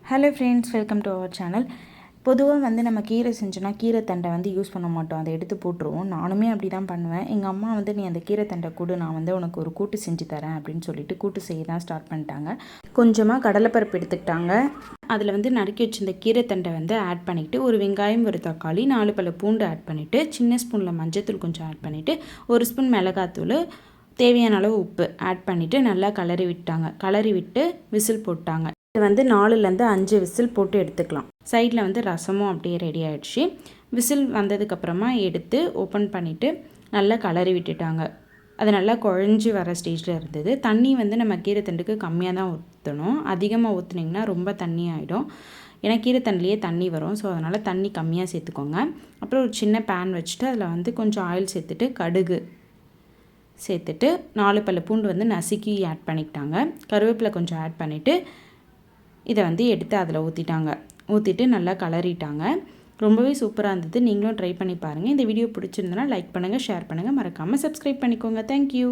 Hello friends, welcome to our channel. பொதுவாக வந்து நம்ம கீரை செஞ்சோன்னா கீரை தண்டை வந்து யூஸ் பண்ண மாட்டோம், அதை எடுத்து போட்டுருவோம். நானுமே அப்படி தான் பண்ணுவேன். எங்கள் அம்மா வந்து நீ அந்த கீரை தண்டை கொடு, நான் வந்து உனக்கு ஒரு கூட்டு செஞ்சு தரேன் அப்படின்னு சொல்லிட்டு கூட்டு செய்ய தான் ஸ்டார்ட் பண்ணிட்டாங்க. கொஞ்சமாக கடலைப்பருப்பு எடுத்துக்கிட்டாங்க. அதில் வந்து நறுக்கி வச்சிருந்த கீரை தண்டை வந்து ஆட் பண்ணிவிட்டு, ஒரு வெங்காயம், ஒரு தக்காளி, 4 பல்லு பூண்டு ஆட் பண்ணிவிட்டு, சின்ன ஸ்பூனில் மஞ்சத்தூள் கொஞ்சம் ஆட் பண்ணிவிட்டு, 1 ஸ்பூன் மிளகாத்தூள், தேவையான அளவு உப்பு ஆட் பண்ணிவிட்டு நல்லா கலரி விட்டாங்க. கலரி விட்டு விசில் போட்டாங்க. இது வந்து 4லேருந்து 5 விசில் போட்டு எடுத்துக்கலாம். சைடில் வந்து ரசமும் அப்படியே ரெடி ஆகிடுச்சு. விசில் வந்ததுக்கப்புறமா எடுத்து ஓப்பன் பண்ணிவிட்டு நல்லா கலரி விட்டுட்டாங்க. அது நல்லா குழஞ்சி வர ஸ்டேஜில் இருந்தது. தண்ணி வந்து நம்ம கீரை தண்டுக்கு கம்மியாக தான் ஊற்றணும். அதிகமாக ஊற்றுனீங்கன்னா ரொம்ப தண்ணி ஆகிடும். ஏன்னா கீரை தண்டுலேயே தண்ணி வரும். ஸோ அதனால் தண்ணி கம்மியாக சேர்த்துக்கோங்க. அப்புறம் ஒரு சின்ன பேன் வச்சுட்டு அதில் வந்து கொஞ்சம் ஆயில் சேர்த்துட்டு கடுகு சேர்த்துட்டு 4 பல்லு பூண்டு வந்து நசுக்கி ஆட் பண்ணிக்கிட்டாங்க. கருவேப்பிலை கொஞ்சம் ஆட் பண்ணிவிட்டு இதை வந்து எடுத்து அதில் ஊற்றிட்டு நல்லா கலரிட்டாங்க. ரொம்பவே சூப்பராக இருந்தது. நீங்களும் ட்ரை பண்ணி பாருங்கள். இந்த வீடியோ பிடிச்சிருந்தனா லைக் பண்ணுங்கள், ஷேர் பண்ணுங்கள், மறக்காமல் சப்ஸ்கிரைப் பண்ணிக்கோங்க. தேங்க்யூ.